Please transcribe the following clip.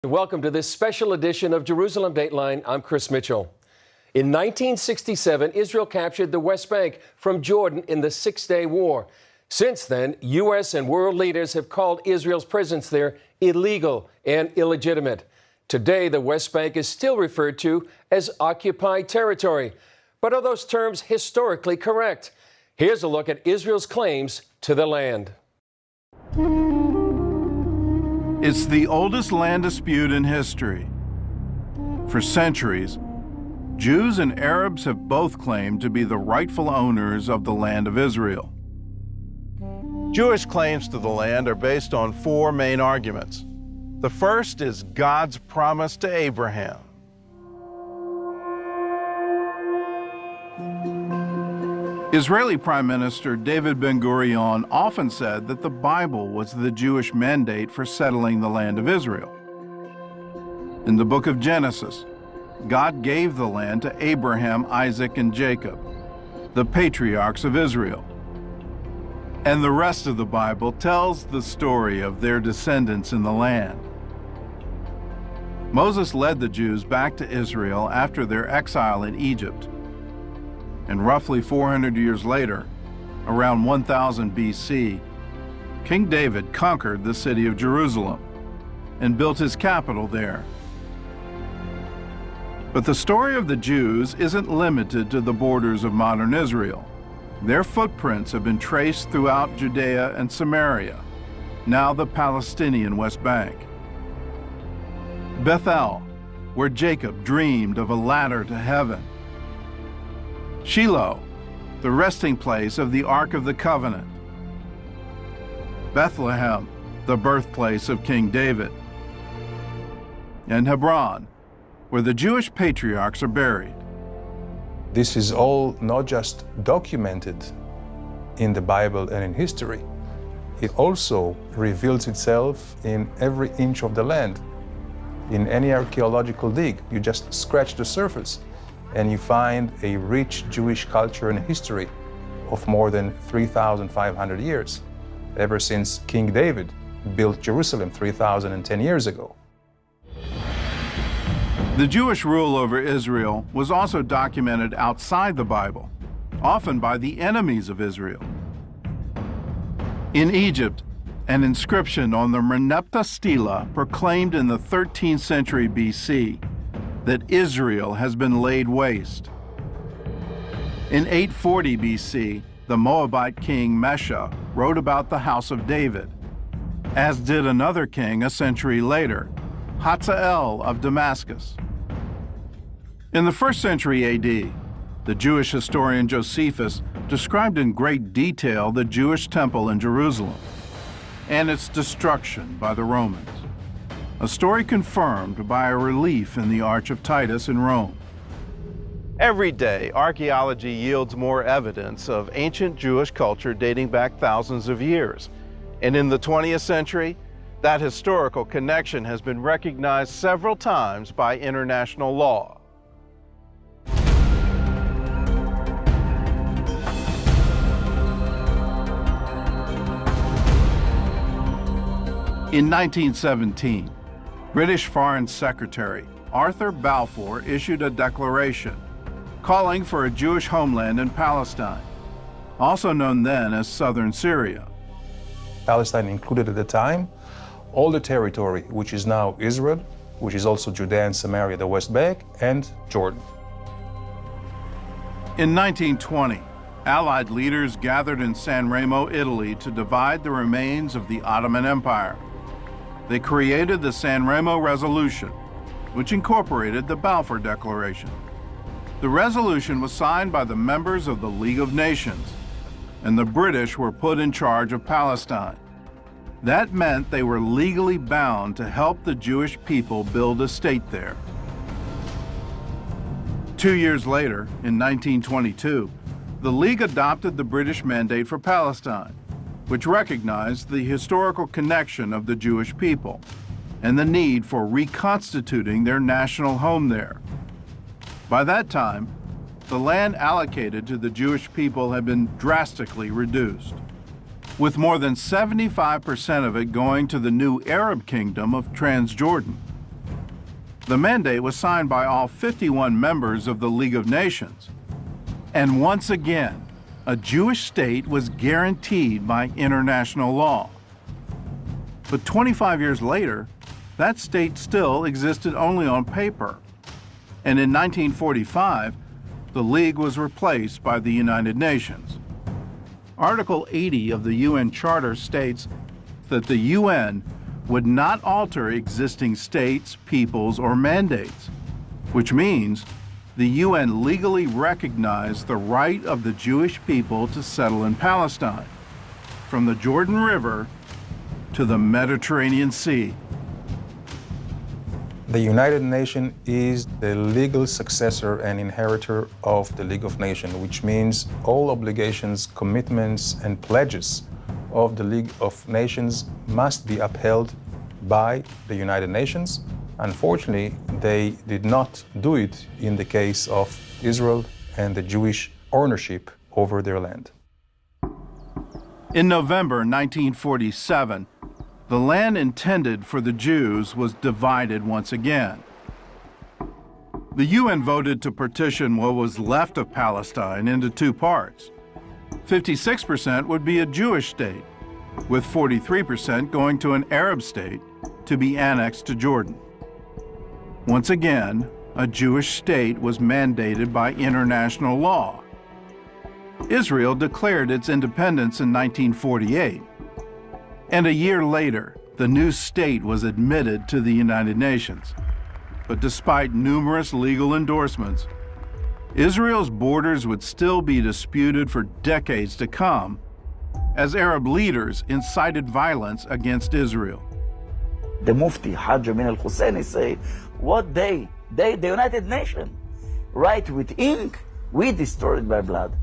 Welcome to this special edition of Jerusalem Dateline. I'm Chris Mitchell. In 1967, Israel captured the West Bank from Jordan in the Six-Day War. Since then, U.S. and world leaders have called Israel's presence there illegal and illegitimate. Today, the West Bank is still referred to as occupied territory. But are those terms historically correct? Here's a look at Israel's claims to the land. It's the oldest land dispute in history. For centuries, Jews and Arabs have both claimed to be the rightful owners of the land of Israel. Jewish claims to the land are based on four main arguments. The first is God's promise to Abraham. Israeli Prime Minister David Ben-Gurion often said that the Bible was the Jewish mandate for settling the land of Israel. In the book of Genesis, God gave the land to Abraham, Isaac, and Jacob, the patriarchs of Israel. And the rest of the Bible tells the story of their descendants in the land. Moses led the Jews back to Israel after their exile in Egypt. And roughly 400 years later, around 1000 BC, King David conquered the city of Jerusalem and built his capital there. But the story of the Jews isn't limited to the borders of modern Israel. Their footprints have been traced throughout Judea and Samaria, now the Palestinian West Bank. Bethel, where Jacob dreamed of a ladder to heaven. Shiloh, the resting place of the Ark of the Covenant. Bethlehem, the birthplace of King David. And Hebron, where the Jewish patriarchs are buried. This is all not just documented in the Bible and in history, it also reveals itself in every inch of the land. In any archaeological dig, you just scratch the surface and you find a rich Jewish culture and history of more than 3,500 years, ever since King David built Jerusalem 3,010 years ago. The Jewish rule over Israel was also documented outside the Bible, often by the enemies of Israel. In Egypt, an inscription on the Merneptah stela proclaimed in the 13th century BC that Israel has been laid waste. In 840 BC, the Moabite king Mesha wrote about the house of David, as did another king a century later, Hazael of Damascus. In the 1st century AD, the Jewish historian Josephus described in great detail the Jewish temple in Jerusalem and its destruction by the Romans, a story confirmed by a relief in the Arch of Titus in Rome. Every day, archaeology yields more evidence of ancient Jewish culture dating back thousands of years. And in the 20th century, that historical connection has been recognized several times by international law. In 1917, British Foreign Secretary Arthur Balfour issued a declaration calling for a Jewish homeland in Palestine, also known then as southern Syria. Palestine included at the time all the territory which is now Israel, which is also Judea and Samaria, the West Bank, and Jordan. In 1920, Allied leaders gathered in San Remo, Italy to divide the remains of the Ottoman Empire. They created the San Remo Resolution, which incorporated the Balfour Declaration. The resolution was signed by the members of the League of Nations, and the British were put in charge of Palestine. That meant they were legally bound to help the Jewish people build a state there. 2 years later, in 1922, the League adopted the British mandate for Palestine, which recognized the historical connection of the Jewish people and the need for reconstituting their national home there. By that time, the land allocated to the Jewish people had been drastically reduced, with more than 75% of it going to the new Arab kingdom of Transjordan. The mandate was signed by all 51 members of the League of Nations. And once again, a Jewish state was guaranteed by international law. But 25 years later, that state still existed only on paper. And in 1945, the League was replaced by the United Nations. Article 80 of the UN Charter states that the UN would not alter existing states, peoples, or mandates, which means the UN legally recognized the right of the Jewish people to settle in Palestine, from the Jordan River to the Mediterranean Sea. The United Nations is the legal successor and inheritor of the League of Nations, which means all obligations, commitments, and pledges of the League of Nations must be upheld by the United Nations. Unfortunately, they did not do it in the case of Israel and the Jewish ownership over their land. In November 1947, the land intended for the Jews was divided once again. The UN voted to partition what was left of Palestine into two parts. 56% would be a Jewish state, with 43% going to an Arab state to be annexed to Jordan. Once again, a Jewish state was mandated by international law. Israel declared its independence in 1948. And a year later, the new state was admitted to the United Nations. But despite numerous legal endorsements, Israel's borders would still be disputed for decades to come as Arab leaders incited violence against Israel. The Mufti, Hajj Amin al-Husseini, say, what they, the United Nations, write with ink, we destroyed by blood.